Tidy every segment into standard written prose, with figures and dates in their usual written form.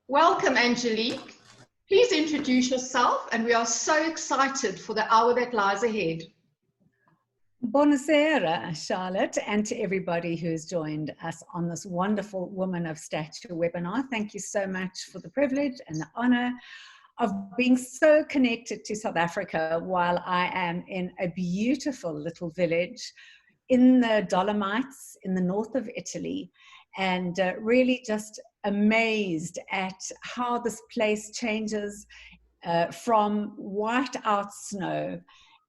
Welcome, Angelique. Please introduce yourself, and we are so excited for the hour that lies ahead. Buonasera, Charlotte, and to everybody who's joined us on this wonderful Woman of Stature webinar. Thank you so much for the privilege and the honor of being so connected to South Africa while I am in a beautiful little village in the Dolomites in the north of Italy, and really just amazed at how this place changes from white out snow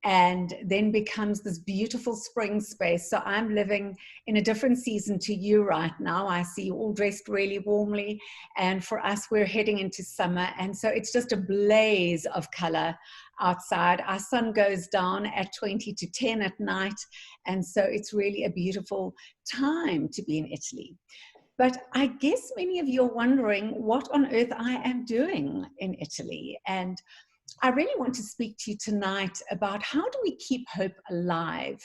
and then becomes this beautiful spring space. So I'm living in a different season to you right now. I see you all dressed really warmly, and for us, we're heading into summer, and so it's just a blaze of color outside. Our sun goes down at 20 to 10 at night, and so it's really a beautiful time to be in Italy. But I guess many of you are wondering what on earth I am doing in Italy. And I really want to speak to you tonight about how do we keep hope alive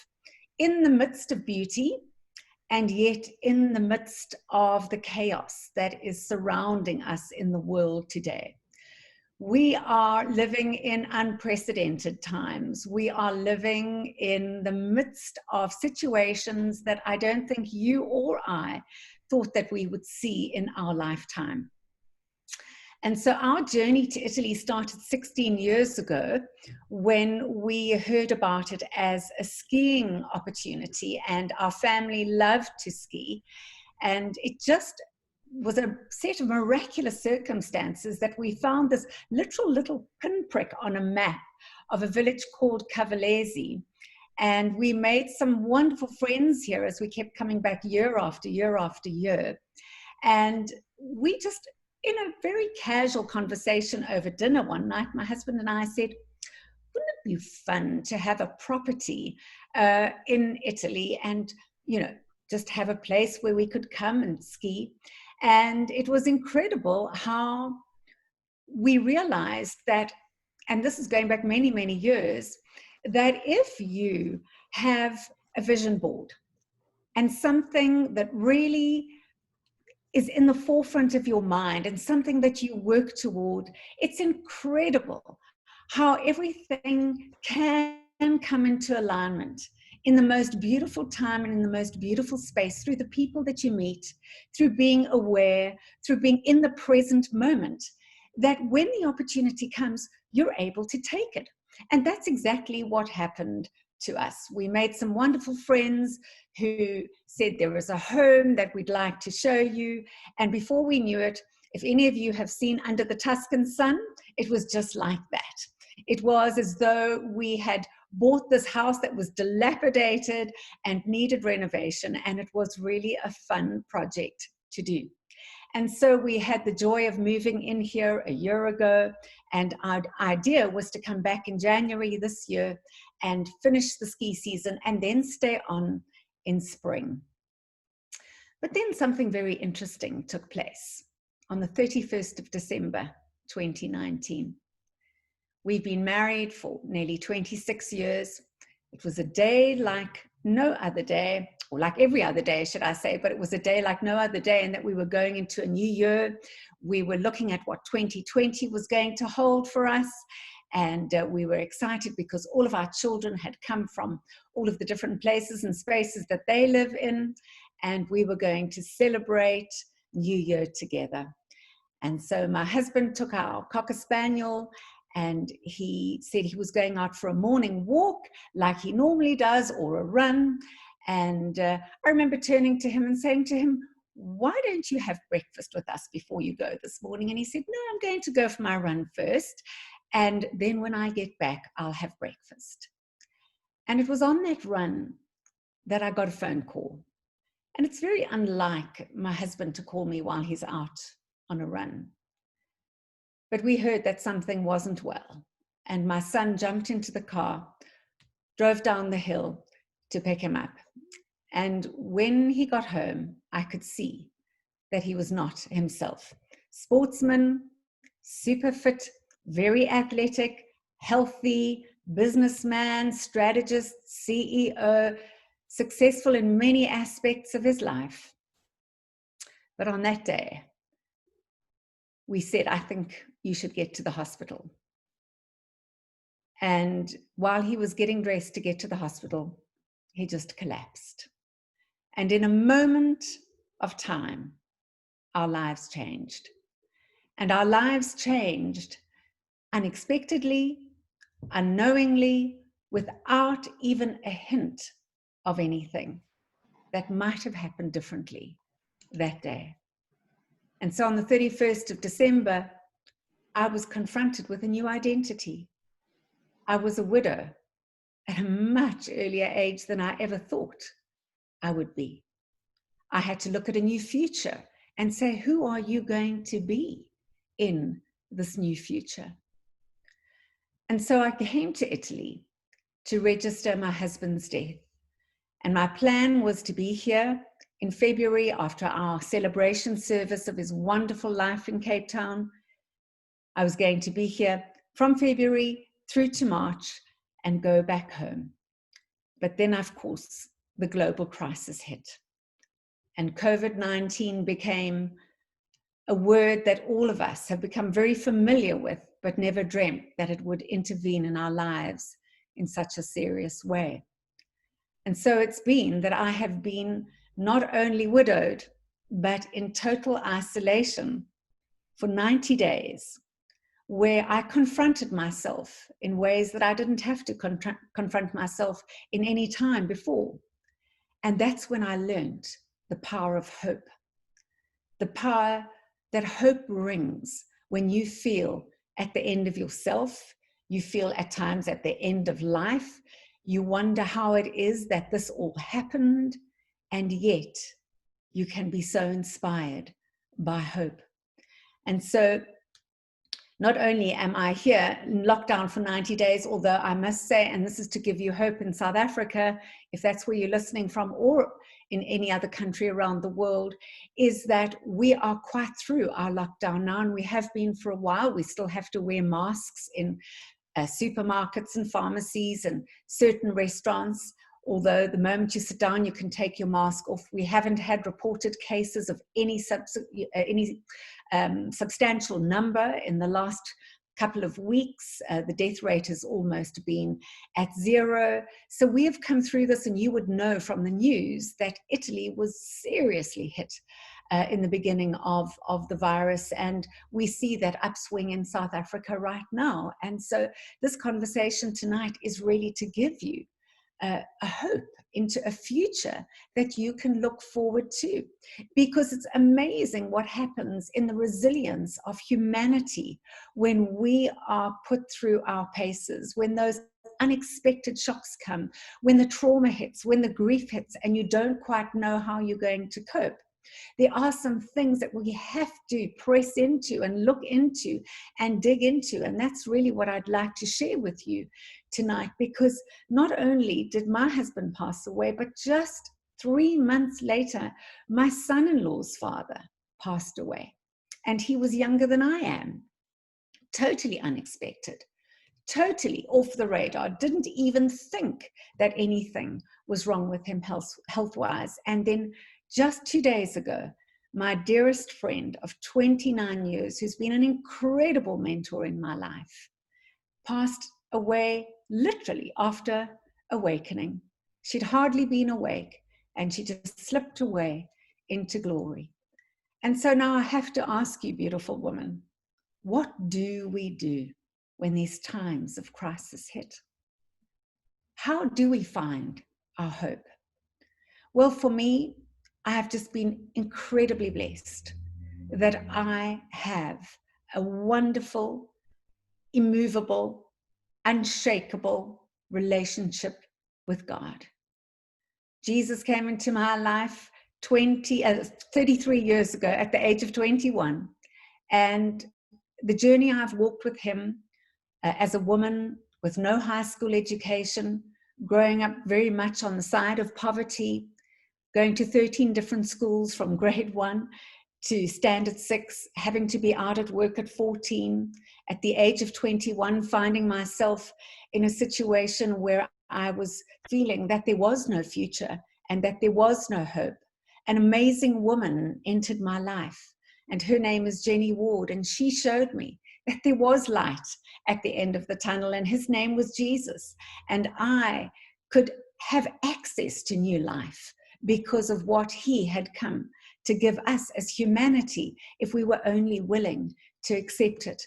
in the midst of beauty and yet in the midst of the chaos that is surrounding us in the world today. We are living in unprecedented times. We are living in the midst of situations that I don't think you or I thought that we would see in our lifetime. And so our journey to Italy started 16 years ago when we heard about it as a skiing opportunity, and our family loved to ski. And it just was a set of miraculous circumstances that we found this literal little pinprick on a map of a village called Cavallese. And we made some wonderful friends here as we kept coming back year after year after year. And we just, in a very casual conversation over dinner one night, my husband and I said, wouldn't it be fun to have a property in Italy and, just have a place where we could come and ski? And it was incredible how we realized that, and this is going back many, many years, that if you have a vision board and something that really is in the forefront of your mind and something that you work toward, it's incredible how everything can come into alignment in the most beautiful time and in the most beautiful space through the people that you meet, through being aware, through being in the present moment, that when the opportunity comes, you're able to take it. And that's exactly what happened to us. We made some wonderful friends who said there was a home that we'd like to show you. And before we knew it, if any of you have seen Under the Tuscan Sun, it was just like that. It was as though we had bought this house that was dilapidated and needed renovation, and it was really a fun project to do. And so we had the joy of moving in here a year ago, and our idea was to come back in January this year and finish the ski season and then stay on in spring. But then something very interesting took place on the 31st of December, 2019. We've been married for nearly 26 years. It was a day like no other day, or like every other day, should I say, but it was a day like no other day, in that we were going into a new year. We were looking at what 2020 was going to hold for us. And we were excited because all of our children had come from all of the different places and spaces that they live in. And we were going to celebrate New Year together. And so my husband took our Cocker Spaniel, and he said he was going out for a morning walk like he normally does, or a run. And I remember turning to him and saying to him, why don't you have breakfast with us before you go this morning? And he said, no, I'm going to go for my run first. And then when I get back, I'll have breakfast. And it was on that run that I got a phone call. And it's very unlike my husband to call me while he's out on a run. But we heard that something wasn't well. And my son jumped into the car, drove down the hill to pick him up. And when he got home, I could see that he was not himself. Sportsman, super fit, very athletic, healthy, businessman, strategist, CEO, successful in many aspects of his life. But on that day, we said, I think you should get to the hospital. And while he was getting dressed to get to the hospital, he just collapsed. And in a moment of time, our lives changed. And our lives changed unexpectedly, unknowingly, without even a hint of anything that might have happened differently that day. And so on the 31st of December, I was confronted with a new identity. I was a widow at a much earlier age than I ever thought I would be. I had to look at a new future and say, who are you going to be in this new future? And so I came to Italy to register my husband's death. And my plan was to be here in February after our celebration service of his wonderful life in Cape Town. I was going to be here from February through to March and go back home. But then, of course, the global crisis hit. And COVID-19 became a word that all of us have become very familiar with, but never dreamt that it would intervene in our lives in such a serious way. And so it's been that I have been not only widowed, but in total isolation for 90 days, where I confronted myself in ways that I didn't have to confront myself in any time before. And that's when I learned the power of hope, the power that hope brings when you feel at the end of yourself, you feel at times at the end of life, you wonder how it is that this all happened, and yet you can be so inspired by hope. And so not only am I here in lockdown for 90 days, although I must say, and this is to give you hope in South Africa, if that's where you're listening from, or in any other country around the world, is that we are quite through our lockdown now, and we have been for a while. We still have to wear masks in supermarkets and pharmacies and certain restaurants, although the moment you sit down, you can take your mask off. We haven't had reported cases of any substantial number in the last couple of weeks. The death rate has almost been at zero. So we have come through this, and you would know from the news that Italy was seriously hit in the beginning of the virus, and we see that upswing in South Africa right now. And so this conversation tonight is really to give you a hope into a future that you can look forward to, because it's amazing what happens in the resilience of humanity when we are put through our paces, when those unexpected shocks come, when the trauma hits, when the grief hits, and you don't quite know how you're going to cope. There are some things that we have to press into and look into and dig into. And that's really what I'd like to share with you tonight, because not only did my husband pass away, but just 3 months later, my son-in-law's father passed away. And he was younger than I am. Totally unexpected. Totally off the radar. Didn't even think that anything was wrong with him health-wise. And then just 2 days ago, my dearest friend of 29 years, who's been an incredible mentor in my life, passed away literally after awakening. She'd hardly been awake, and she just slipped away into glory. And so now I have to ask you, beautiful woman, what do we do when these times of crisis hit? How do we find our hope? Well, for me, I have just been incredibly blessed that I have a wonderful, immovable, unshakable relationship with God. Jesus came into my life 33 years ago at the age of 21. And the journey I've walked with him as a woman with no high school education, growing up very much on the side of poverty, going to 13 different schools from grade 1 to standard 6, having to be out at work at 14, at the age of 21, finding myself in a situation where I was feeling that there was no future and that there was no hope. An amazing woman entered my life and her name is Jenny Ward, and she showed me that there was light at the end of the tunnel, and his name was Jesus, and I could have access to new life because of what he had come to give us as humanity if we were only willing to accept it.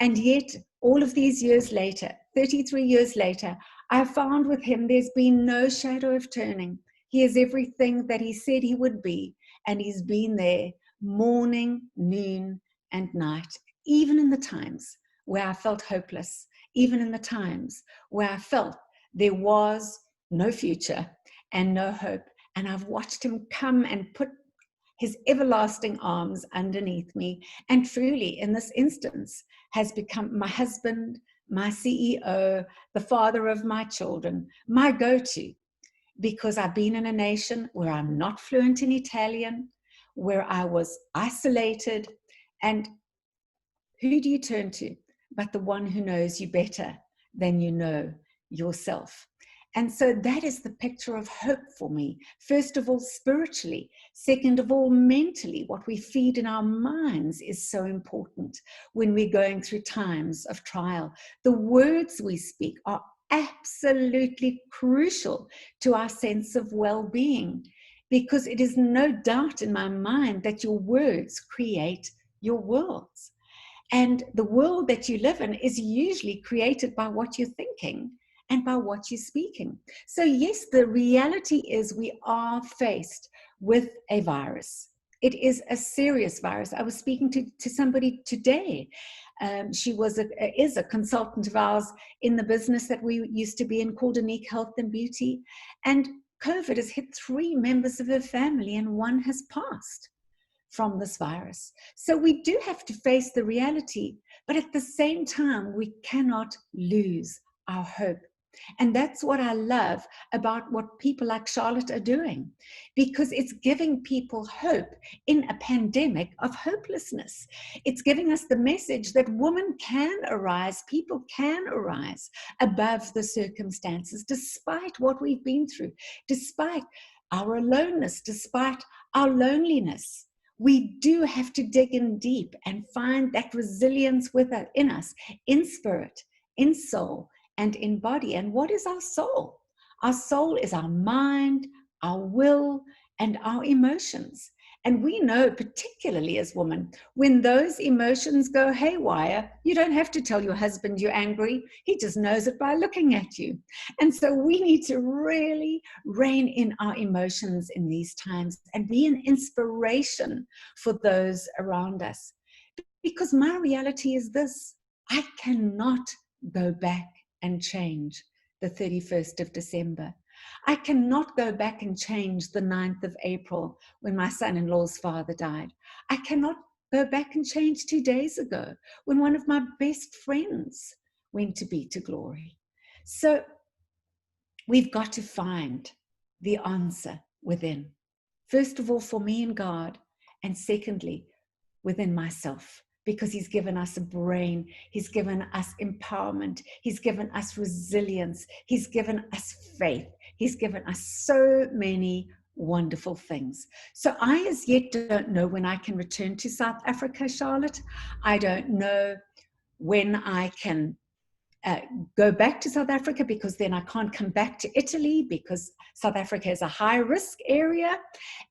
And yet, all of these years later, 33 years later, I found with him there's been no shadow of turning. He is everything that he said he would be, and he's been there morning, noon, and night, even in the times where I felt hopeless, even in the times where I felt there was no future and no hope. And I've watched him come and put his everlasting arms underneath me, and truly, in this instance, has become my husband, my CEO, the father of my children, my go-to, because I've been in a nation where I'm not fluent in Italian, where I was isolated, and who do you turn to but the one who knows you better than you know yourself? And so that is the picture of hope for me. First of all, spiritually. Second of all, mentally. What we feed in our minds is so important when we're going through times of trial. The words we speak are absolutely crucial to our sense of well-being, because it is no doubt in my mind that your words create your worlds. And the world that you live in is usually created by what you're thinking and by what you're speaking. So yes, the reality is we are faced with a virus. It is a serious virus. I was speaking to somebody today. She is a consultant of ours in the business that we used to be in, called Angelique Health and Beauty. And COVID has hit 3 members of her family, and 1 has passed from this virus. So we do have to face the reality, but at the same time, we cannot lose our hope. And that's what I love about what people like Charlotte are doing, because it's giving people hope in a pandemic of hopelessness. It's giving us the message that women can arise, people can arise above the circumstances, despite what we've been through, despite our aloneness, despite our loneliness. We do have to dig in deep and find that resilience within us, in spirit, in soul, and in body. And what is our soul? Our soul is our mind, our will, and our emotions. And we know, particularly as women, when those emotions go haywire, you don't have to tell your husband you're angry. He just knows it by looking at you. And so we need to really rein in our emotions in these times and be an inspiration for those around us. Because my reality is this: I cannot go back and change the 31st of December. I cannot go back and change the 9th of April when my son-in-law's father died. I cannot go back and change 2 days ago when one of my best friends went to be to glory. So we've got to find the answer within. First of all, for me and God, and secondly, within myself. Because he's given us a brain, he's given us empowerment, he's given us resilience, he's given us faith, he's given us so many wonderful things. So I as yet don't know when I can return to South Africa, Charlotte. I don't know when I can go back to South Africa, because then I can't come back to Italy, because South Africa is a high risk area,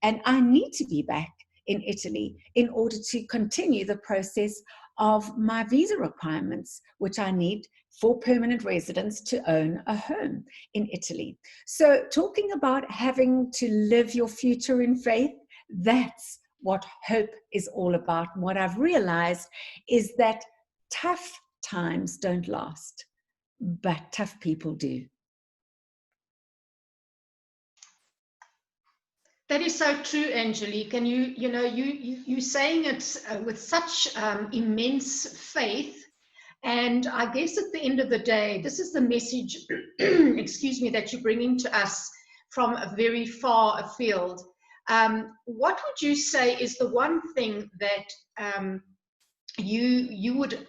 and I need to be back in Italy in order to continue the process of my visa requirements, which I need for permanent residents to own a home in Italy. So talking about having to live your future in faith, that's what hope is all about. And what I've realized is that tough times don't last, but tough people do. That is so true, Angelique, and you're saying it with such immense faith. And I guess at the end of the day, this is the message, excuse me, that you're bringing to us from a very far afield. What would you say is the one thing that you would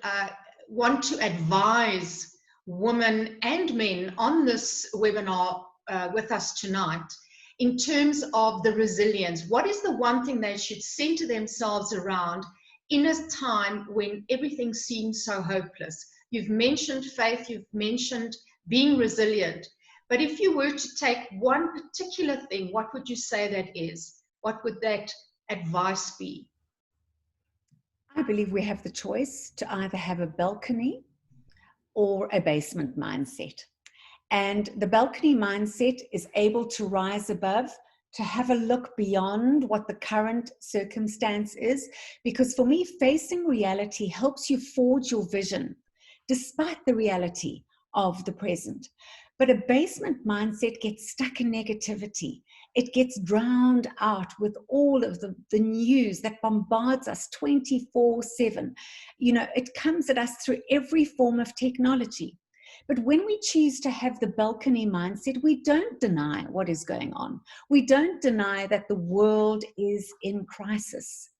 want to advise women and men on this webinar with us tonight, in terms of the resilience? What is the one thing they should center themselves around in a time when everything seems so hopeless? You've mentioned faith, you've mentioned being resilient, but if you were to take one particular thing, what would you say that is? What would that advice be? I believe we have the choice to either have a balcony or a basement mindset. And the balcony mindset is able to rise above, to have a look beyond what the current circumstance is. Because for me, facing reality helps you forge your vision, despite the reality of the present. But a basement mindset gets stuck in negativity. It gets drowned out with all of the news that bombards us 24/7. You know, it comes at us through every form of technology. But when we choose to have the balcony mindset, we don't deny what is going on. We don't deny that the world is in crisis.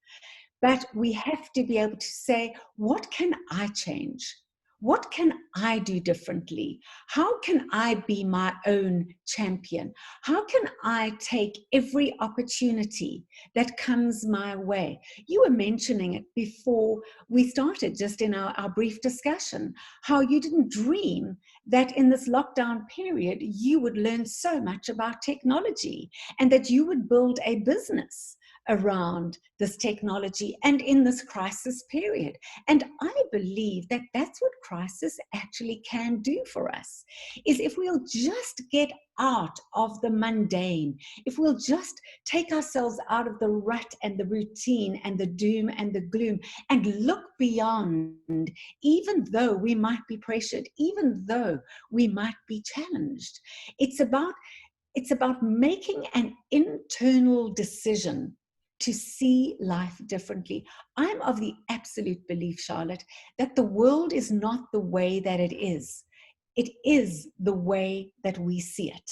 But we have to be able to say, what can I change? What can I do differently? How can I be my own champion? How can I take every opportunity that comes my way? You were mentioning it before we started, just in our brief discussion, how you didn't dream that in this lockdown period, you would learn so much about technology and that you would build a business around this technology and in this crisis period. And I believe that that's what crisis actually can do for us, is if we'll just get out of the mundane, if we'll just take ourselves out of the rut and the routine and the doom and the gloom and look beyond, even though we might be pressured, even though we might be challenged. It's about making an internal decision to see life differently. I'm of the absolute belief, Charlotte, that the world is not the way that it is. It is the way that we see it.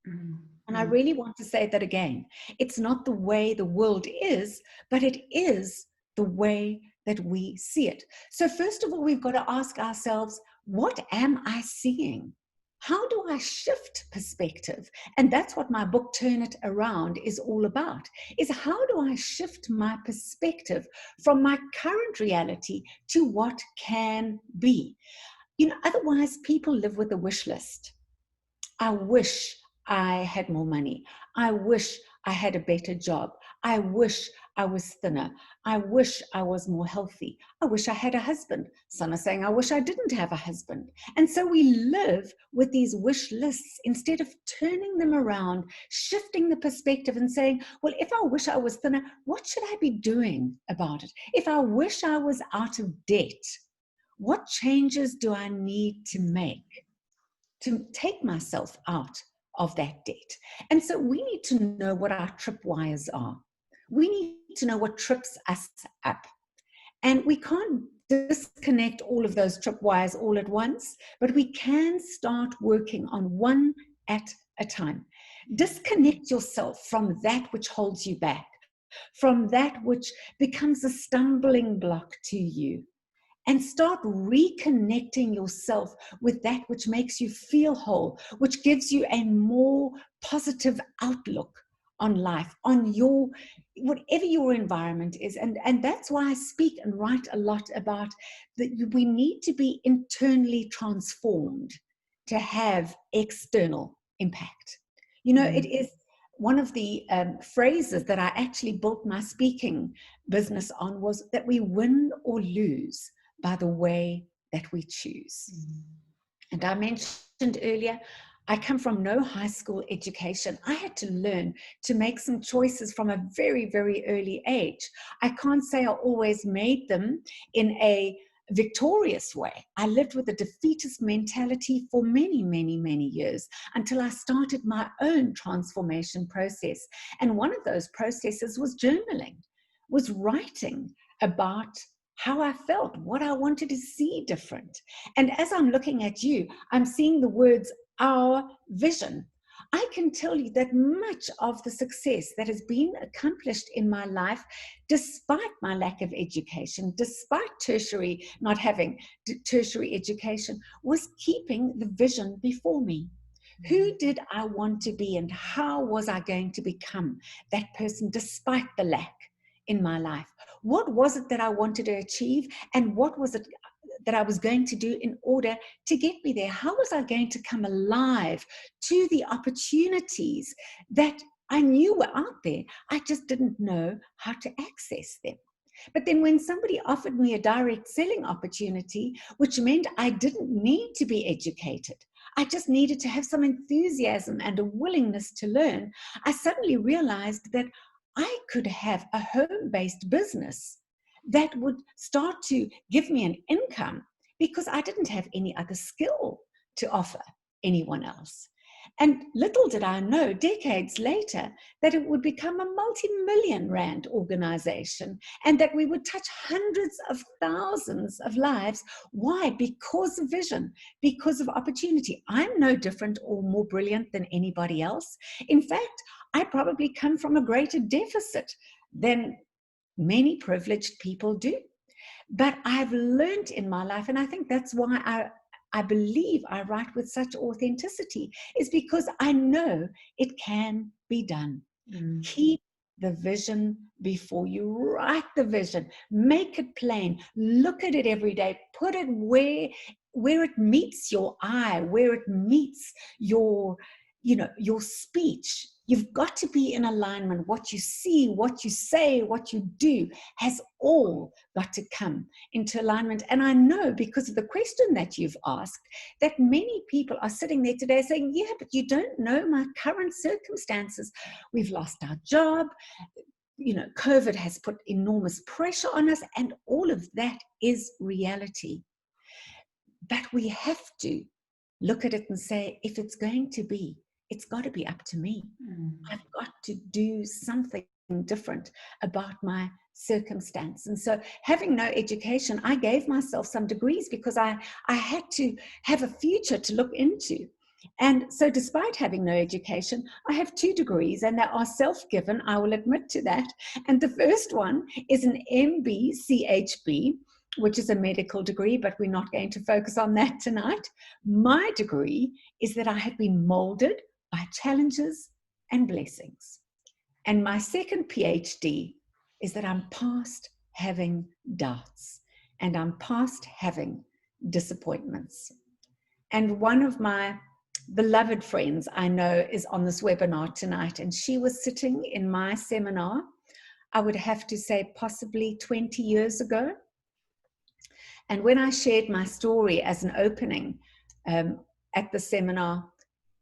Mm-hmm. And I really want to say that again. It's not the way the world is, but it is the way that we see it. So first of all, we've got to ask ourselves, what am I seeing? How do I shift perspective? And that's what my book, Turn It Around, is all about, is how do I shift my perspective from my current reality to what can be? You know, otherwise people live with a wish list. I wish I had more money. I wish I had a better job. I wish I was thinner. I wish I was more healthy. I wish I had a husband. Some are saying, I wish I didn't have a husband. And so we live with these wish lists instead of turning them around, shifting the perspective and saying, well, if I wish I was thinner, what should I be doing about it? If I wish I was out of debt, what changes do I need to make to take myself out of that debt? And so we need to know what our tripwires are. We need to know what trips us up. And we can't disconnect all of those tripwires all at once, but we can start working on one at a time. Disconnect yourself from that which holds you back, from that which becomes a stumbling block to you, and start reconnecting yourself with that which makes you feel whole, which gives you a more positive outlook on life, on your, whatever your environment is. And that's why I speak and write a lot about that we need to be internally transformed to have external impact. You know, it is one of the phrases that I actually built my speaking business on, was that we win or lose by the way that we choose. And I mentioned earlier, I come from no high school education. I had to learn to make some choices from a very, very early age. I can't say I always made them in a victorious way. I lived with a defeatist mentality for many, many, many years until I started my own transformation process. And one of those processes was journaling, was writing about how I felt, what I wanted to see different. And as I'm looking at you, I'm seeing the words, our vision. I can tell you that much of the success that has been accomplished in my life, despite my lack of education, despite not having tertiary education, was keeping the vision before me. Who did I want to be, and how was I going to become that person despite the lack in my life? What was it that I wanted to achieve, and what was it that I was going to do in order to get me there? How was I going to come alive to the opportunities that I knew were out there? I just didn't know how to access them. But then when somebody offered me a direct selling opportunity, which meant I didn't need to be educated, I just needed to have some enthusiasm and a willingness to learn, I suddenly realized that I could have a home-based business that would start to give me an income because I didn't have any other skill to offer anyone else. And little did I know, decades later, that it would become a multi-million rand organization and that we would touch hundreds of thousands of lives. Why? Because of vision, because of opportunity. I'm no different or more brilliant than anybody else. In fact, I probably come from a greater deficit than many privileged people do. But I've learned in my life, and I think that's why I believe I write with such authenticity, is because I know it can be done. Keep the vision before you. Write the vision, make it plain, look at it every day, put it where it meets your eye, where it meets your speech. You've got to be in alignment. What you see, what you say, what you do has all got to come into alignment. And I know, because of the question that you've asked, that many people are sitting there today saying, yeah, but you don't know my current circumstances. We've lost our job. COVID has put enormous pressure on us, and all of that is reality. But we have to look at it and say, if it's going to be, it's got to be up to me. I've got to do something different about my circumstance. And so, having no education, I gave myself some degrees because I had to have a future to look into. And so, despite having no education, I have 2 degrees, and they are self-given, I will admit to that. And the first one is an MBCHB, which is a medical degree, but we're not going to focus on that tonight. My degree is that I have been molded by challenges and blessings. And my second PhD is that I'm past having doubts, and I'm past having disappointments. And one of my beloved friends I know is on this webinar tonight, and she was sitting in my seminar, I would have to say possibly 20 years ago. And when I shared my story as an opening at the seminar,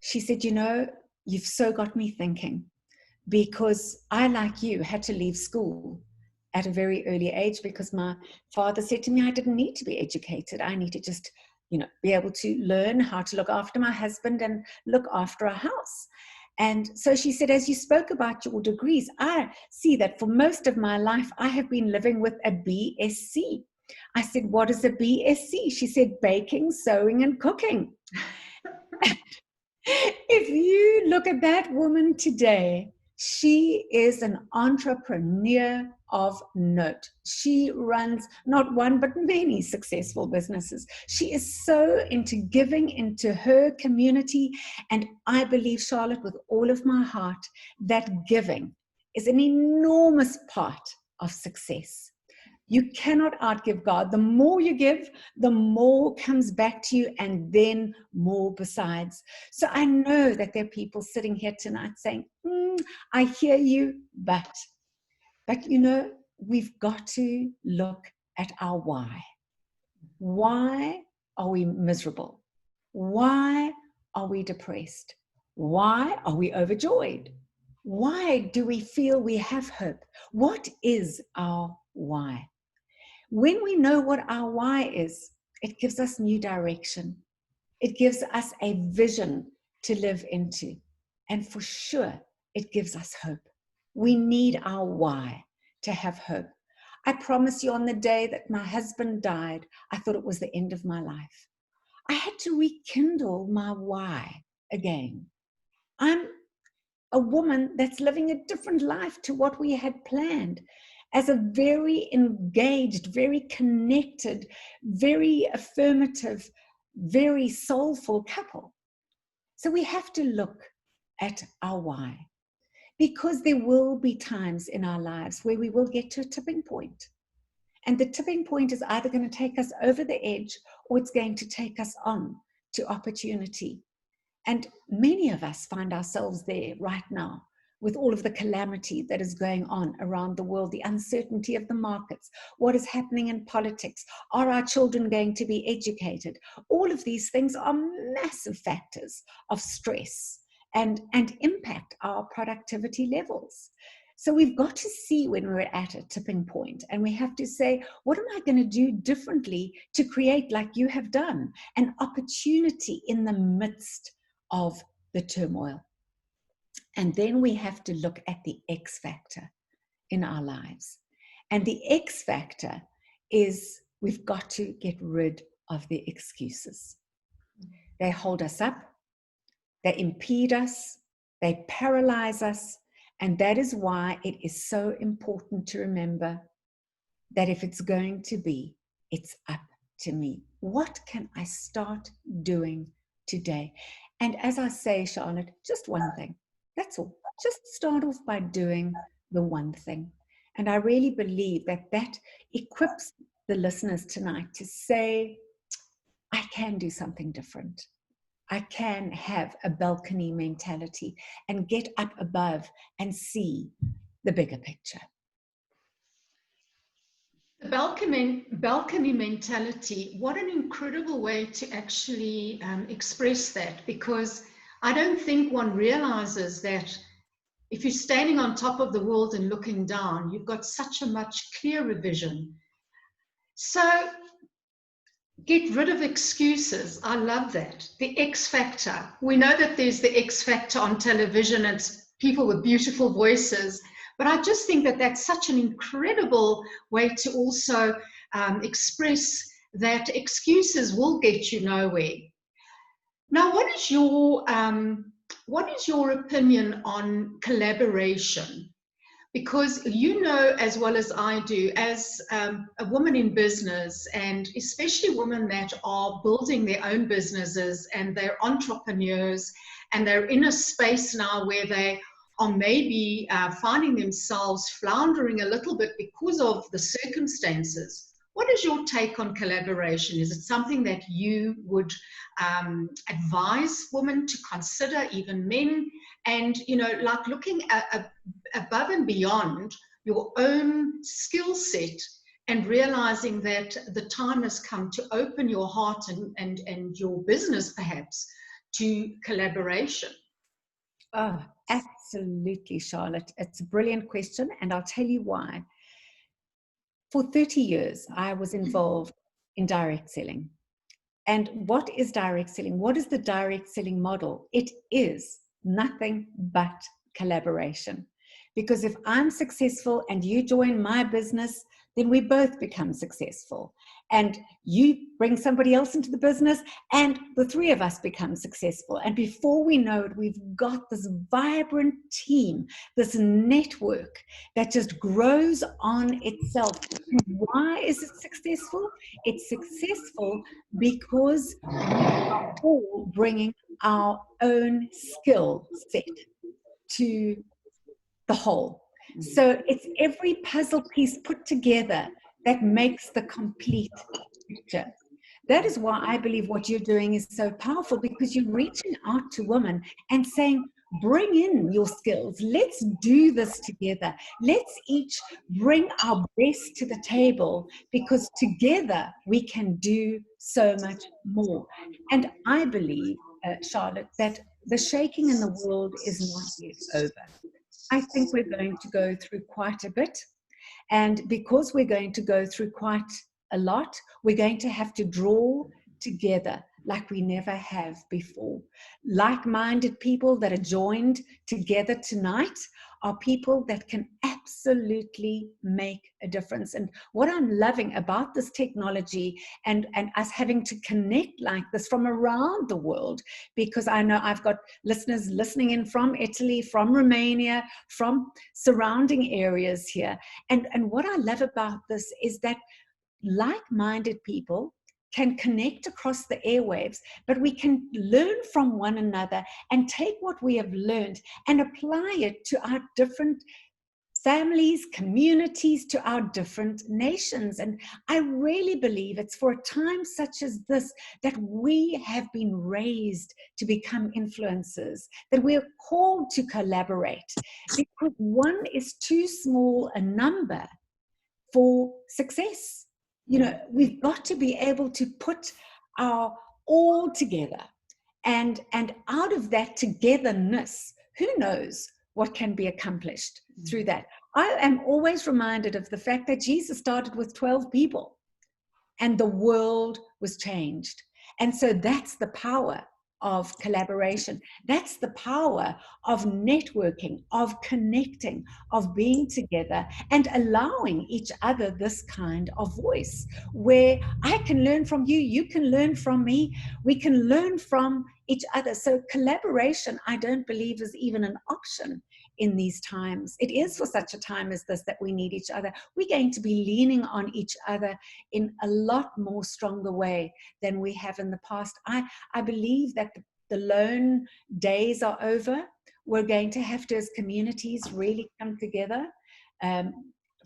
she said, you've so got me thinking, because I, like you, had to leave school at a very early age because my father said to me, I didn't need to be educated. I need to just, be able to learn how to look after my husband and look after a house. And so she said, as you spoke about your degrees, I see that for most of my life, I have been living with a BSc. I said, what is a BSc? She said, baking, sewing, and cooking. If you look at that woman today, she is an entrepreneur of note. She runs not one, but many successful businesses. She is so into giving into her community. And I believe, Charlotte, with all of my heart, that giving is an enormous part of success. You cannot outgive God. The more you give, the more comes back to you, and then more besides. So I know that there are people sitting here tonight saying, I hear you, but we've got to look at our why. Why are we miserable? Why are we depressed? Why are we overjoyed? Why do we feel we have hope? What is our why? When we know what our why is, it gives us new direction. It gives us a vision to live into. And for sure, it gives us hope. We need our why to have hope. I promise you, on the day that my husband died, I thought it was the end of my life. I had to rekindle my why again. I'm a woman that's living a different life to what we had planned, as a very engaged, very connected, very affirmative, very soulful couple. So we have to look at our why, because there will be times in our lives where we will get to a tipping point. And the tipping point is either going to take us over the edge or it's going to take us on to opportunity. And many of us find ourselves there right now with all of the calamity that is going on around the world, the uncertainty of the markets, what is happening in politics, are our children going to be educated? All of these things are massive factors of stress and impact our productivity levels. So we've got to see when we're at a tipping point, and we have to say, what am I going to do differently to create, like you have done, an opportunity in the midst of the turmoil? And then we have to look at the X factor in our lives. And the X factor is we've got to get rid of the excuses. They hold us up, they impede us, they paralyze us. And that is why it is so important to remember that if it's going to be, it's up to me. What can I start doing today? And as I say, Charlotte, just one thing. That's all. Just start off by doing the one thing. And I really believe that that equips the listeners tonight to say, I can do something different. I can have a balcony mentality and get up above and see the bigger picture. The balcony mentality, what an incredible way to actually express that, because I don't think one realizes that if you're standing on top of the world and looking down, you've got such a much clearer vision. So get rid of excuses. I love that. The X factor. We know that there's the X factor on television. It's people with beautiful voices. But I just think that that's such an incredible way to also express that excuses will get you nowhere. Now, what is your opinion on collaboration? Because you know as well as I do, as a woman in business, and especially women that are building their own businesses and they're entrepreneurs and they're in a space now where they are maybe finding themselves floundering a little bit because of the circumstances. What is your take on collaboration? Is it something that you would advise women to consider, even men? And, you know, like looking at above and beyond your own skill set and realizing that the time has come to open your heart and your business perhaps to collaboration. Oh, absolutely, Charlotte. It's a brilliant question, and I'll tell you why. For 30 years, I was involved in direct selling. And what is direct selling? What is the direct selling model? It is nothing but collaboration. Because if I'm successful and you join my business, then we both become successful. And you bring somebody else into the business and the three of us become successful. And before we know it, we've got this vibrant team, this network that just grows on itself. And why is it successful? It's successful because we are all bringing our own skill set to the whole. So it's every puzzle piece put together that makes the complete picture. That is why I believe what you're doing is so powerful, because you're reaching out to women and saying, bring in your skills. Let's do this together. Let's each bring our best to the table, because together we can do so much more. And I believe, Charlotte, that the shaking in the world is not yet over. I think we're going to go through quite a bit. And because we're going to go through quite a lot, we're going to have to draw together like we never have before. Like-minded people that are joined together tonight are people that can absolutely make a difference. And what I'm loving about this technology and us having to connect like this from around the world, because I know I've got listeners listening in from Italy, from Romania, from surrounding areas here. And what I love about this is that like-minded people can connect across the airwaves, but we can learn from one another and take what we have learned and apply it to our different families, communities, to our different nations. And I really believe it's for a time such as this that we have been raised to become influencers, that we are called to collaborate, because one is too small a number for success. You know, we've got to be able to put our all together, and out of that togetherness, who knows what can be accomplished through that. I am always reminded of the fact that Jesus started with 12 people and the world was changed. And so that's the power of collaboration. That's the power of networking, of connecting, of being together and allowing each other this kind of voice where I can learn from you, you can learn from me, we can learn from each other. So collaboration, I don't believe, is even an option in these times. It is for such a time as this that we need each other. We're going to be leaning on each other in a lot more stronger way than we have in the past. I believe that the lone days are over. We're going to have to, as communities, really come together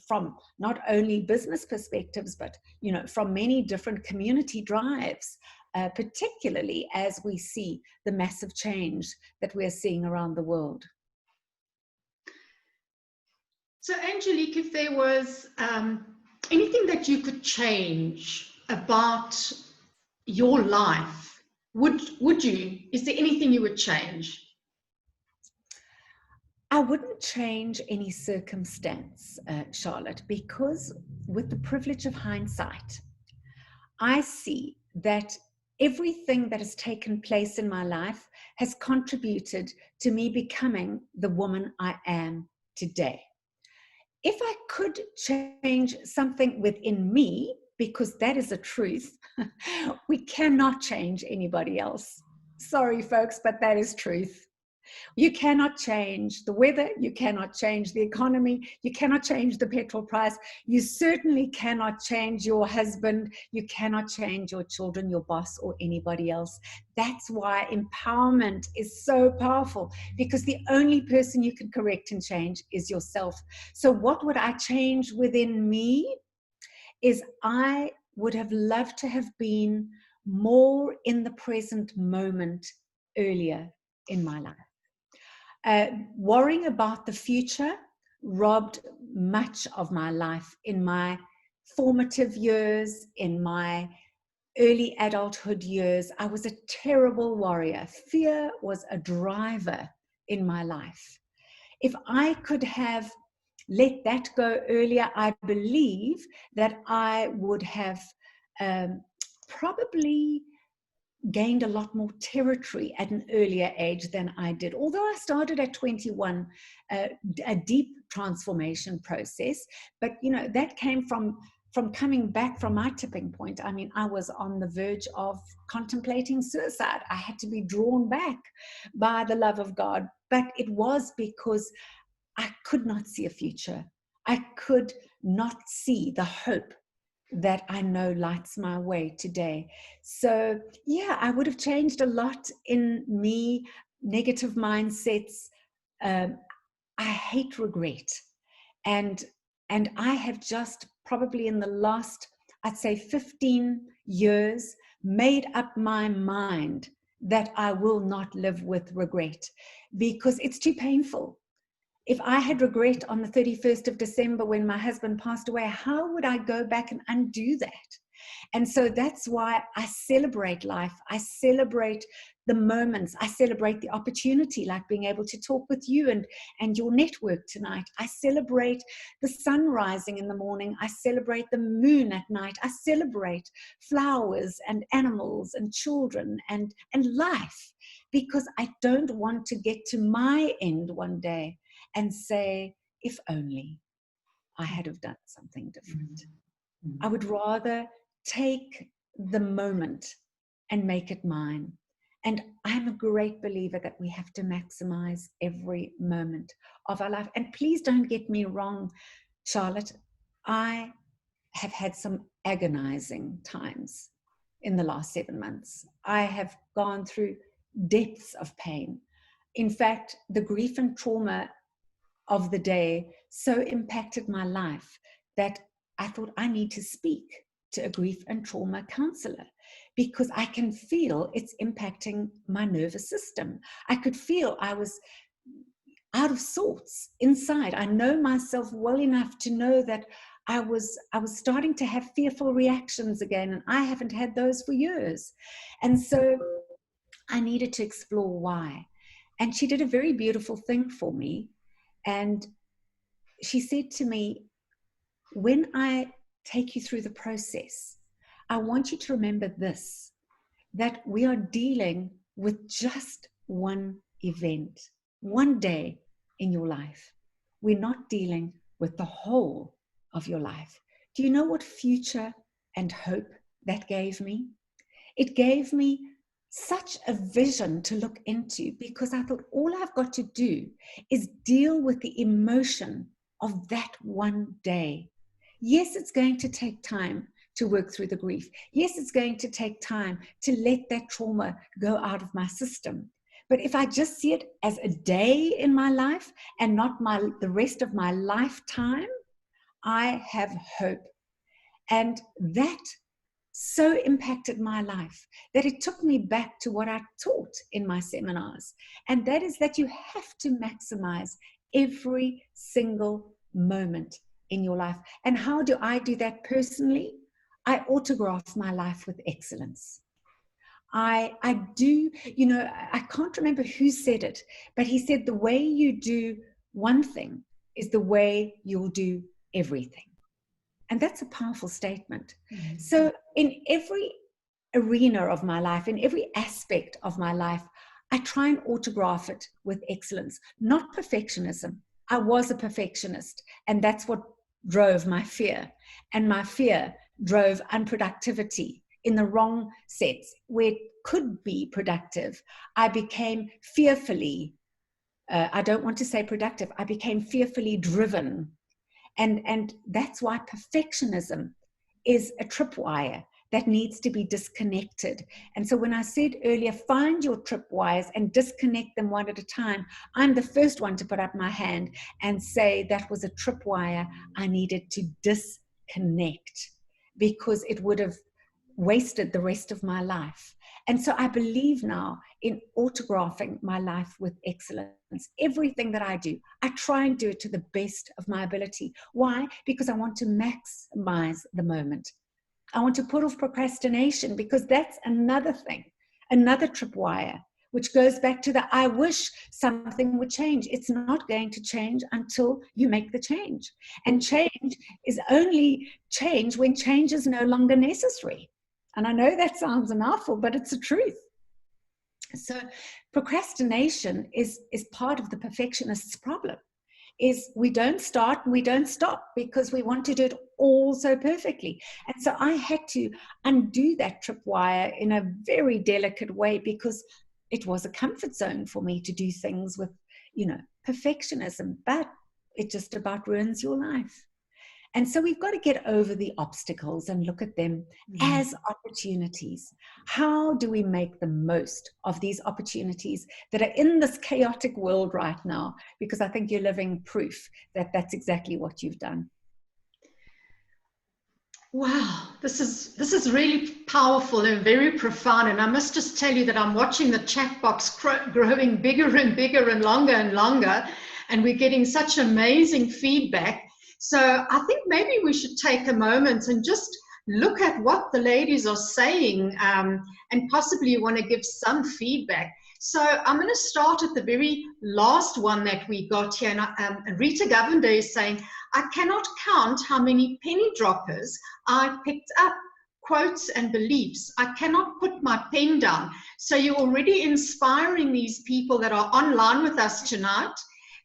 from not only business perspectives, but from many different community drives, particularly as we see the massive change that we're seeing around the world. So, Angelique, if there was anything that you could change about your life, would you? Is there anything you would change? I wouldn't change any circumstance, Charlotte, because with the privilege of hindsight, I see that everything that has taken place in my life has contributed to me becoming the woman I am today. If I could change something within me, because that is a truth, we cannot change anybody else. Sorry, folks, but that is truth. You cannot change the weather, you cannot change the economy, you cannot change the petrol price, you certainly cannot change your husband, you cannot change your children, your boss, or anybody else. That's why empowerment is so powerful, because the only person you can correct and change is yourself. So what would I change within me is I would have loved to have been more in the present moment earlier in my life. Worrying about the future robbed much of my life in my formative years, in my early adulthood years. I was a terrible worrier. Fear was a driver in my life. If I could have let that go earlier, I believe that I would have probably gained a lot more territory at an earlier age than I did. Although I started at 21, a deep transformation process, but that came from coming back from my tipping point. I mean, I was on the verge of contemplating suicide. I had to be drawn back by the love of God, but it was because I could not see a future. I could not see the hope that I know lights my way today. So yeah, I would have changed a lot in me, negative mindsets. I hate regret. And I have just probably in the last, I'd say 15 years, made up my mind that I will not live with regret because it's too painful. If I had regret on the 31st of December when my husband passed away, how would I go back and undo that? And so that's why I celebrate life. I celebrate the moments. I celebrate the opportunity, like being able to talk with you and your network tonight. I celebrate the sun rising in the morning. I celebrate the moon at night. I celebrate flowers and animals and children and life, because I don't want to get to my end one day and say, if only I had have done something different. I would rather take the moment and make it mine. And I'm a great believer that we have to maximize every moment of our life. And please don't get me wrong, Charlotte, I have had some agonizing times in the last 7 months. I have gone through depths of pain. In fact, the grief and trauma of the day so impacted my life that I thought I need to speak to a grief and trauma counselor, because I can feel it's impacting my nervous system. I could feel I was out of sorts inside. I know myself well enough to know that I was starting to have fearful reactions again, and I haven't had those for years. And so I needed to explore why. And she did a very beautiful thing for me. And she said to me, when I take you through the process, I want you to remember this, that we are dealing with just one event, one day in your life. We're not dealing with the whole of your life. Do you know what future and hope that gave me? It gave me such a vision to look into, because I thought all I've got to do is deal with the emotion of that one day. Yes, it's going to take time to work through the grief. Yes, it's going to take time to let that trauma go out of my system. But if I just see it as a day in my life and not the rest of my lifetime, I have hope. And that so impacted my life that it took me back to what I taught in my seminars. And that is that you have to maximize every single moment in your life. And how do I do that personally? I autograph my life with excellence. I do, I can't remember who said it, but he said the way you do one thing is the way you'll do everything. And that's a powerful statement. Mm-hmm. So in every arena of my life, in every aspect of my life, I try and autograph it with excellence, not perfectionism. I was a perfectionist, and that's what drove my fear. And my fear drove unproductivity in the wrong sets where it could be productive. I became fearfully, I don't want to say productive, I became fearfully driven. And that's why perfectionism is a tripwire that needs to be disconnected. And so when I said earlier, find your tripwires and disconnect them one at a time, I'm the first one to put up my hand and say that was a tripwire I needed to disconnect, because it would have wasted the rest of my life. And so I believe now in autographing my life with excellence. Everything that I do, I try and do it to the best of my ability. Why? Because I want to maximize the moment. I want to put off procrastination, because that's another thing, another tripwire, which goes back to the I wish something would change. It's not going to change until you make the change. And change is only change when change is no longer necessary. And I know that sounds a mouthful, but it's the truth. So procrastination is part of the perfectionist's problem. Is we don't start and we don't stop because we want to do it all so perfectly. And so I had to undo that tripwire in a very delicate way, because it was a comfort zone for me to do things with, perfectionism, but it just about ruins your life. And so we've got to get over the obstacles and look at them as opportunities. How do we make the most of these opportunities that are in this chaotic world right now? Because I think you're living proof that that's exactly what you've done. Wow, this is really powerful and very profound. And I must just tell you that I'm watching the chat box growing bigger and bigger and longer, and we're getting such amazing feedback. So I think maybe we should take a moment and just look at what the ladies are saying, and possibly you want to give some feedback. So I'm going to start at the very last one that we got here. And Rita Govender is saying, I cannot count how many penny droppers I picked up, quotes and beliefs. I cannot put my pen down. So you're already inspiring these people that are online with us tonight.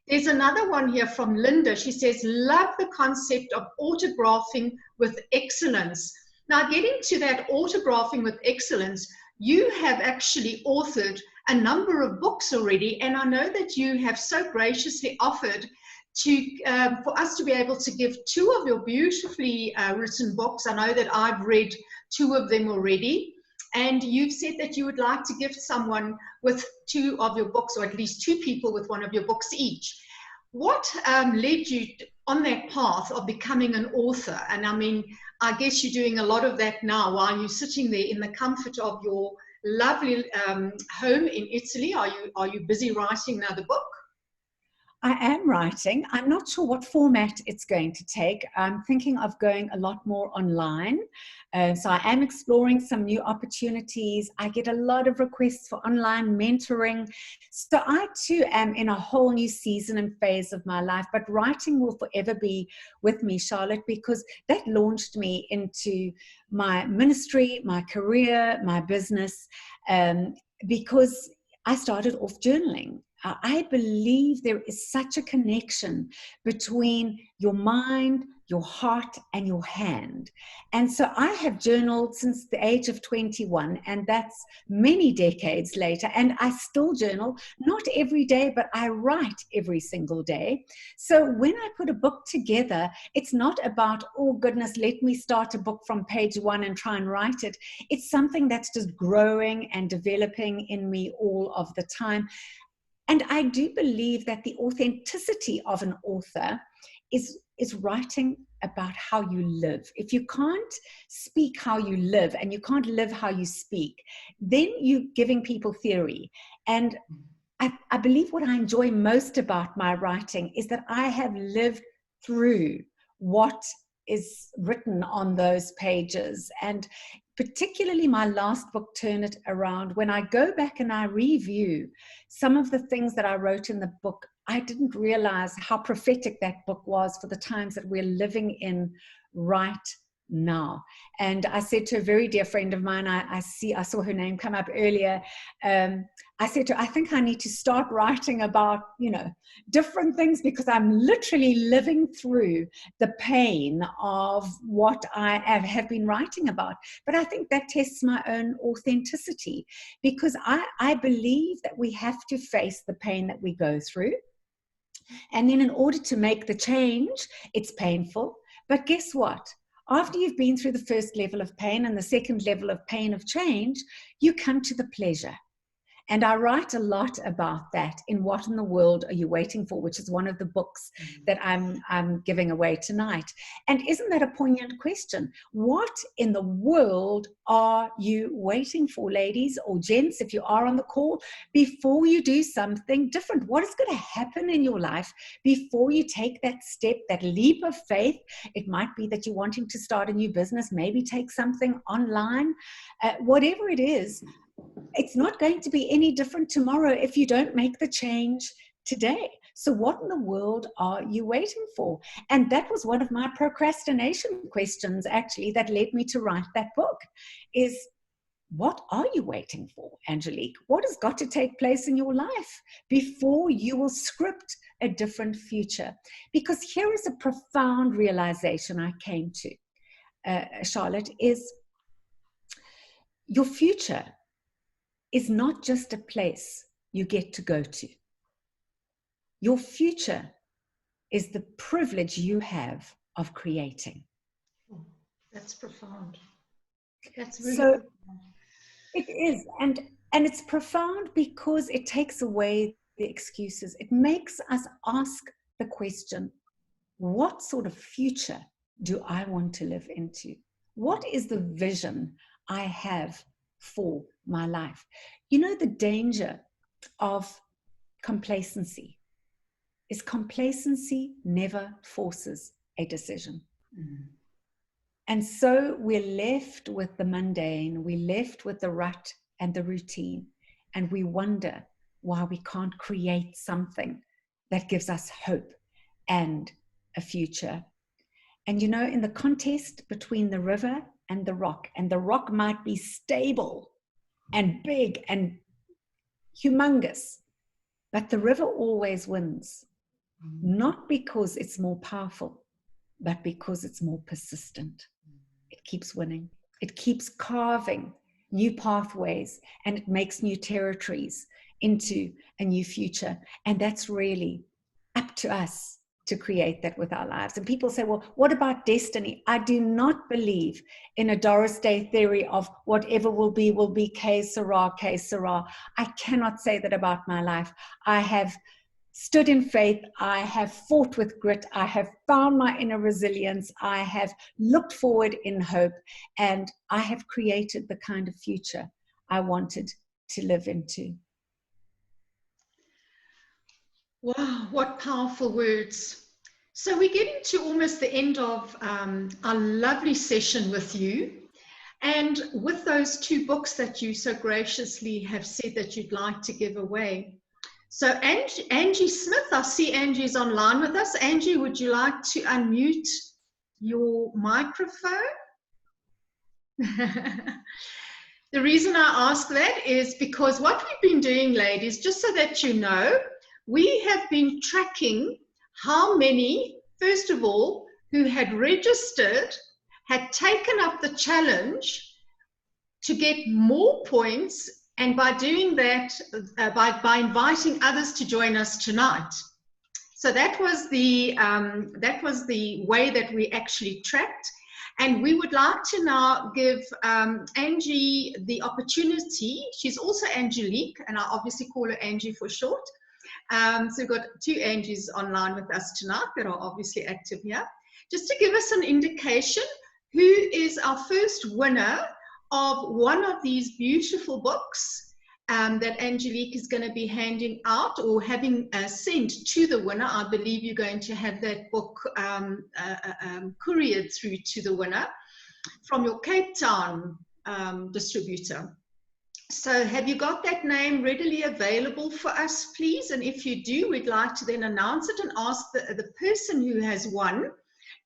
There's another one here from Linda. She says, love the concept of autographing with excellence. Now, getting to that autographing with excellence, you have actually authored a number of books already, and I know that you have so graciously offered for us to be able to give 2 of your beautifully written books. I know that I've read 2 of them already. And you've said that you would like to gift someone with 2 of your books, or at least 2 people with 1 of your books each. What led you on that path of becoming an author? And I mean, I guess you're doing a lot of that now while you're sitting there in the comfort of your lovely home in Italy. Are you busy writing another book? I am writing. I'm not sure what format it's going to take. I'm thinking of going a lot more online. So I am exploring some new opportunities. I get a lot of requests for online mentoring. So I too am in a whole new season and phase of my life. But writing will forever be with me, Charlotte, because that launched me into my ministry, my career, my business, because I started off journaling. I believe there is such a connection between your mind, your heart, and your hand. And so I have journaled since the age of 21, and that's many decades later. And I still journal, not every day, but I write every single day. So when I put a book together, it's not about, oh goodness, let me start a book from page 1 and try and write it. It's something that's just growing and developing in me all of the time. And I do believe that the authenticity of an author is writing about how you live. If you can't speak how you live and you can't live how you speak, then you're giving people theory. And I believe what I enjoy most about my writing is that I have lived through what is written on those pages. And particularly my last book, Turn It Around, when I go back and I review some of the things that I wrote in the book, I didn't realize how prophetic that book was for the times that we're living in right now. And I said to a very dear friend of mine, I saw her name come up earlier. I said to her, I think I need to start writing about, different things, because I'm literally living through the pain of what I have been writing about. But I think that tests my own authenticity, because I believe that we have to face the pain that we go through. And then in order to make the change, it's painful. But guess what? After you've been through the first level of pain and the second level of pain of change, you come to the pleasure. And I write a lot about that in What in the World Are You Waiting For?, which is one of the books that I'm giving away tonight. And isn't that a poignant question? What in the world are you waiting for, ladies or gents, if you are on the call, before you do something different? What is going to happen in your life before you take that step, that leap of faith? It might be that you're wanting to start a new business, maybe take something online, whatever it is. It's not going to be any different tomorrow if you don't make the change today. So what in the world are you waiting for? And that was one of my procrastination questions, actually, that led me to write that book, is what are you waiting for, Angelique? What has got to take place in your life before you will script a different future? Because here is a profound realization I came to, Charlotte, is your future is not just a place you get to go to. Your future is the privilege you have of creating. That's profound. That's really so profound. It is, and it's profound because it takes away the excuses. It makes us ask the question, what sort of future do I want to live into? What is the vision I have for my life? The danger of complacency is complacency never forces a decision. Mm-hmm. And so we're left with the mundane, we're left with the rut and the routine, and we wonder why we can't create something that gives us hope and a future. And in the contest between the river and the rock might be stable and big and humongous, but the river always wins, not because it's more powerful, but because it's more persistent. It keeps winning. It keeps carving new pathways, and it makes new territories into a new future. And that's really up to us to create that with our lives. And people say, well, what about destiny? I do not believe in a Doris Day theory of whatever will be, que sera, que sera. I cannot say that about my life. I have stood in faith. I have fought with grit. I have found my inner resilience. I have looked forward in hope, and I have created the kind of future I wanted to live into. Wow, what powerful words. So we're getting to almost the end of our lovely session with you. And with those 2 books that you so graciously have said that you'd like to give away. So Angie Smith, I see Angie's online with us. Angie, would you like to unmute your microphone? The reason I ask that is because what we've been doing, ladies, just so that you know, we have been tracking how many, first of all, who had registered, had taken up the challenge to get more points, and by doing that, by inviting others to join us tonight. So that was the way that we actually tracked. And we would like to now give Angie the opportunity. She's also Angelique, and I obviously call her Angie for short. So we've got 2 Angies online with us tonight that are obviously active here. Just to give us an indication, who is our first winner of one of these beautiful books that Angelique is going to be handing out or having sent to the winner. I believe you're going to have that book couriered through to the winner from your Cape Town distributor. So have you got that name readily available for us, please? And if you do, we'd like to then announce it and ask the person who has won,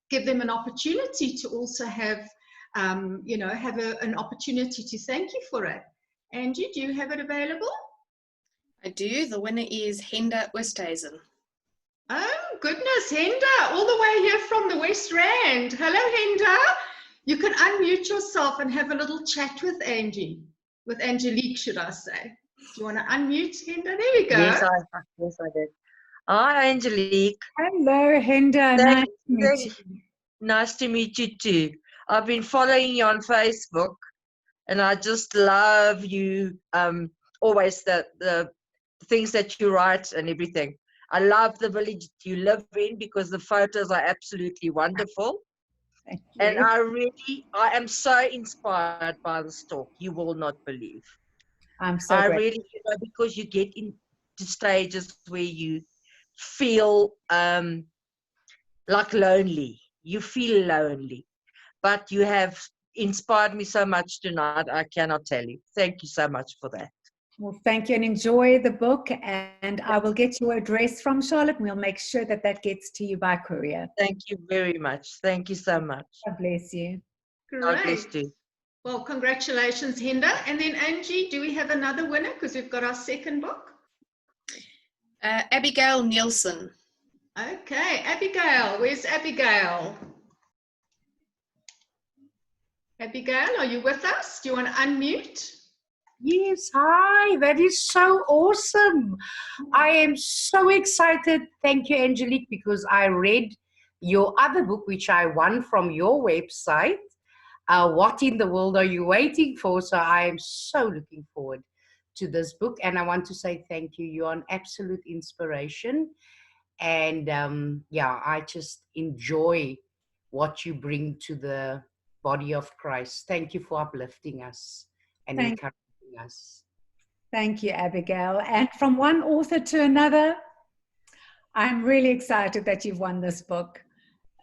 give them an opportunity to also have, you know, have an opportunity to thank you for it. Angie, do you have it available? I do. The winner is Henda Oosthuizen. Oh, goodness, Henda, all the way here from the West Rand. Hello, Henda. You can unmute yourself and have a little chat with Angie, with Angelique, should I say. Do you want to unmute, Henda? There we go. Yes, I did. Hi, Angelique. Hello, Henda. Nice to meet you. Nice to meet you too. I've been following you on Facebook, and I just love you. Always the things that you write and everything. I love the village you live in because the photos are absolutely wonderful. Thank you. And I am so inspired by this talk. You will not believe. I'm so grateful. Really, you know, because you get into stages where you feel like lonely. You feel lonely, but you have inspired me so much tonight. I cannot tell you. Thank you so much for that. Well, thank you, and enjoy the book. And I will get your address from Charlotte, and we'll make sure that that gets to you by courier. Thank you very much. Thank you so much. God bless you. God bless Great. you. Well, congratulations, Henda. And then Angie, do we have another winner? Because we've got our second book. Abigail Nielsen. Okay, Abigail. Where's Abigail? Abigail, are you with us? Do you want to unmute? Yes, hi, that is so awesome. I am so excited. Thank you, Angelique, because I read your other book, which I won from your website. What in the world are you waiting for? So I am so looking forward to this book. And I want to say thank you. You're an absolute inspiration. And yeah, I just enjoy what you bring to the body of Christ. Thank you for uplifting us and encouraging us. Thank you, Abigail. And from one author to another, I'm really excited that you've won this book.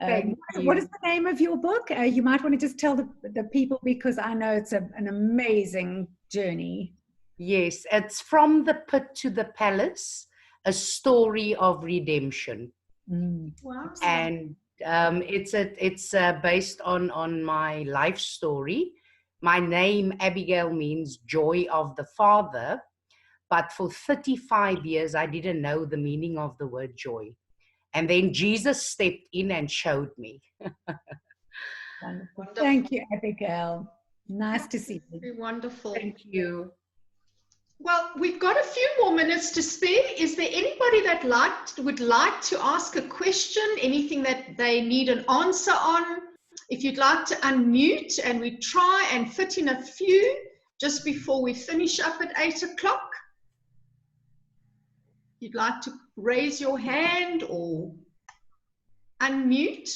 Thank you. What is the name of your book? You might want to just tell the people, because I know it's an amazing journey. Yes, it's From the Pit to the Palace, a story of redemption. Wow. And it's based on my life story. My name, Abigail, means joy of the Father, but for 35 years, I didn't know the meaning of the word joy. And then Jesus stepped in and showed me. Wonderful. Thank you, Abigail. Nice to see you. Wonderful. Thank you. Well, we've got a few more minutes to spare. Is there anybody that would like to ask a question, anything that they need an answer on? If you'd like to unmute, and we try and fit in a few just before we finish up at 8 o'clock. You'd like to raise your hand or unmute.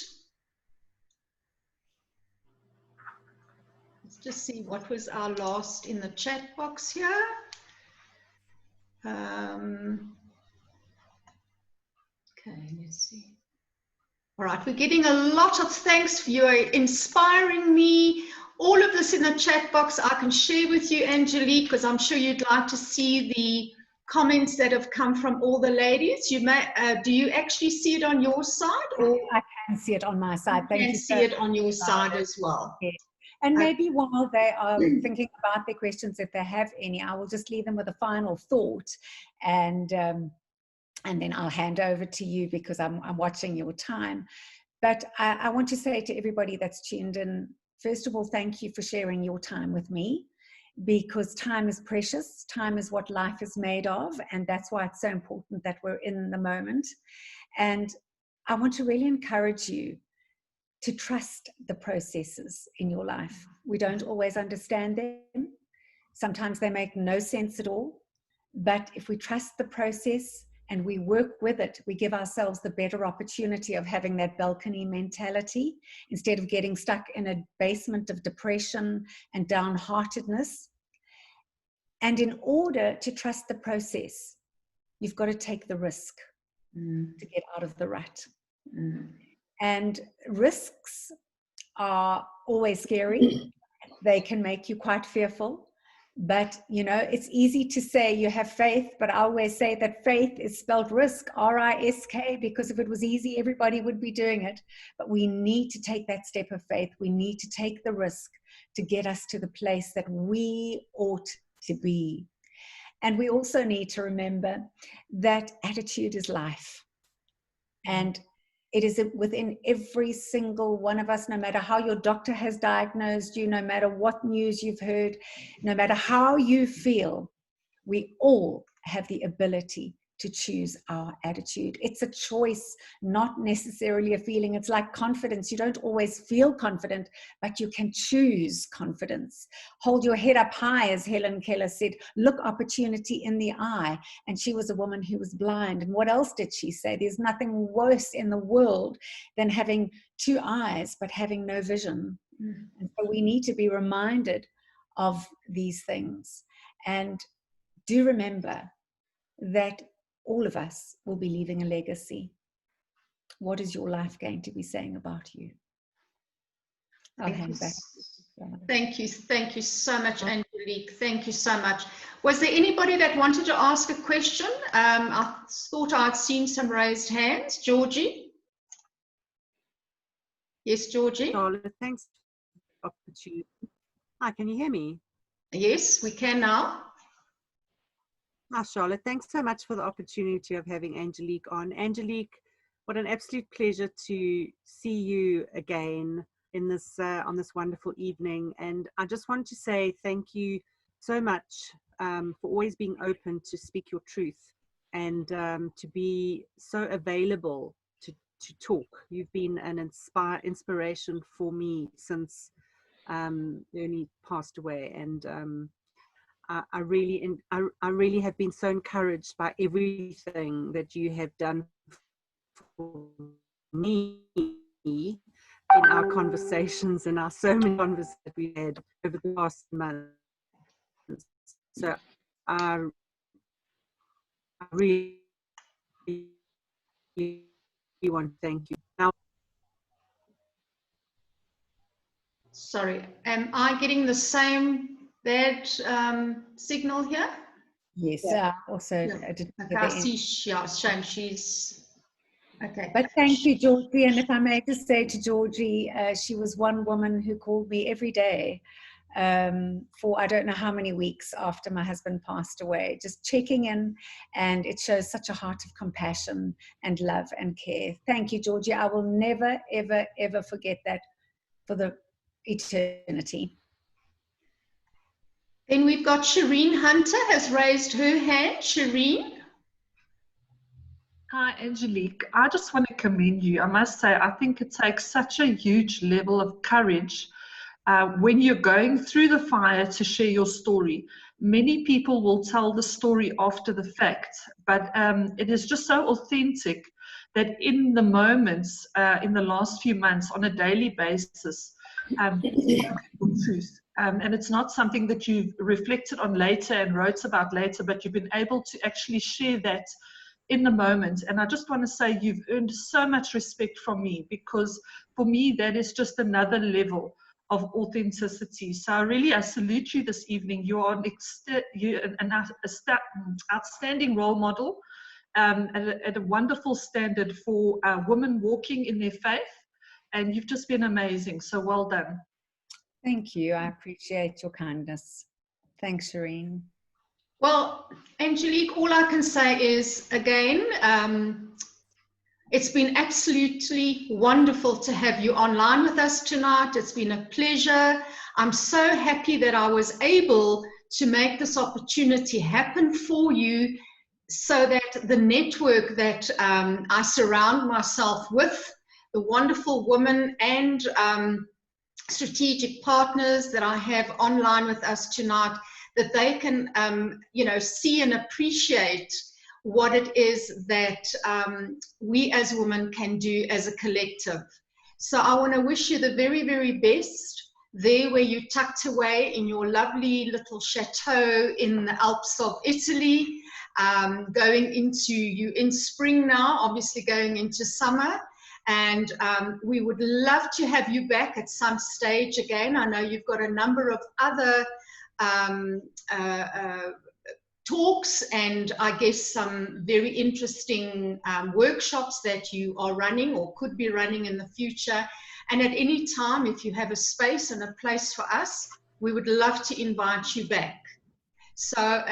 Let's just see what was our last in the chat box here. Okay, let's see. All right, we're getting a lot of thanks. You're inspiring me. All of this in the chat box I can share with you, Angelique, because I'm sure you'd like to see the comments that have come from all the ladies. You may, do you actually see it on your side? Or I can see it on my side. Thank you. You can see it on your side as well. Yes. And maybe while they are thinking about their questions, if they have any, I will just leave them with a final thought, and then I'll hand over to you because I'm watching your time. But I want to say to everybody that's tuned in, first of all, thank you for sharing your time with me, because time is precious. Time is what life is made of, and that's why it's so important that we're in the moment. And I want to really encourage you to trust the processes in your life. We don't always understand them. Sometimes they make no sense at all. But if we trust the process and we work with it, we give ourselves the better opportunity of having that balcony mentality instead of getting stuck in a basement of depression and downheartedness. And in order to trust the process, you've got to take the risk to get out of the rut. And risks are always scary. They can make you quite fearful. But, you know, it's easy to say you have faith, but I always say that faith is spelled risk, R-I-S-K, because if it was easy, everybody would be doing it. But we need to take that step of faith. We need to take the risk to get us to the place that we ought to be. And we also need to remember that attitude is life. And it is within every single one of us, no matter how your doctor has diagnosed you, no matter what news you've heard, no matter how you feel, we all have the ability to choose our attitude. It's a choice, not necessarily a feeling. It's like confidence. You don't always feel confident, but you can choose confidence. Hold your head up high, as Helen Keller said. Look opportunity in the eye. And she was a woman who was blind. And what else did she say? There's nothing worse in the world than having two eyes, but having no vision. And so we need to be reminded of these things. And do remember that all of us will be leaving a legacy. What is your life going to be saying about you? I'll hand back. Thank you so much, Angelique. Thank you so much. Was there anybody that wanted to ask a question? I thought I'd seen some raised hands. Georgie? Yes, Georgie? Charlotte, thanks for the opportunity. Hi, can you hear me? Yes, we can now. Hi, Charlotte. Thanks so much for the opportunity of having Angelique on. Angelique, what an absolute pleasure to see you again in this on this wonderful evening. And I just want to say thank you so much for always being open to speak your truth and to be so available to talk. You've been an inspiration for me since Ernie passed away, and I really have been so encouraged by everything that you have done for me in our conversations and our so many conversations that we had over the past months. So I really want to thank you. Now, Sorry, am I getting the same bad signal here? Yes, also. Yeah. I see, shame she's, okay. But thank you, Georgie. And if I may just say to Georgie, she was one woman who called me every day for I don't know how many weeks after my husband passed away, just checking in, and it shows such a heart of compassion and love and care. Thank you, Georgie. I will never, ever, ever forget that for the eternity. Then we've got Shireen Hunter has raised her hand. Shireen. Hi, Angelique. I just want to commend you. I must say, I think it takes such a huge level of courage when you're going through the fire to share your story. Many people will tell the story after the fact, but it is just so authentic that in the moments, in the last few months, on a daily basis, you've spoken your truth. And it's not something that you've reflected on later and wrote about later, but you've been able to actually share that in the moment. And I just want to say you've earned so much respect from me, because for me, that is just another level of authenticity. So I salute you this evening. You are an outstanding role model, at a wonderful standard for women walking in their faith. And you've just been amazing. So well done. Thank you. I appreciate your kindness. Thanks, Shireen. Well, Angelique, all I can say is, again, it's been absolutely wonderful to have you online with us tonight. It's been a pleasure. I'm so happy that I was able to make this opportunity happen for you, so that the network that I surround myself with, the wonderful women and strategic partners that I have online with us tonight, that they can, see and appreciate what it is that we as women can do as a collective. So I want to wish you the very, very best there where you're tucked away in your lovely little chateau in the Alps of Italy, going into, you in spring now, obviously going into summer. And we would love to have you back at some stage again. I know you've got a number of other talks and I guess some very interesting workshops that you are running or could be running in the future. And at any time, if you have a space and a place for us, we would love to invite you back. So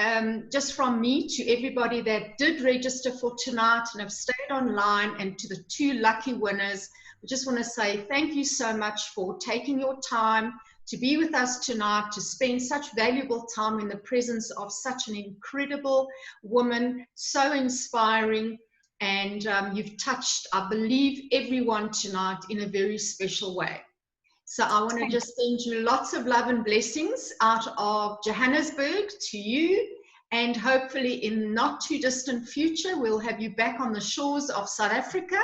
just from me to everybody that did register for tonight and have stayed online, and to the 2 lucky winners, I just want to say thank you so much for taking your time to be with us tonight, to spend such valuable time in the presence of such an incredible woman, so inspiring, and you've touched, I believe, everyone tonight in a very special way. So I want to just send you lots of love and blessings out of Johannesburg to you, and hopefully in not too distant future, we'll have you back on the shores of South Africa,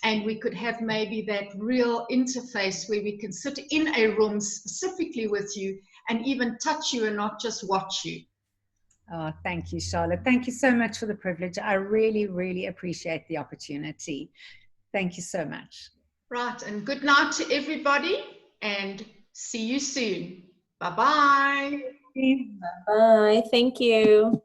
and we could have maybe that real interface where we can sit in a room specifically with you and even touch you and not just watch you. Oh, thank you, Charlotte. Thank you so much for the privilege. I really, really appreciate the opportunity. Thank you so much. Right, and good night to everybody, and see you soon. Bye-bye. Bye. Thank you.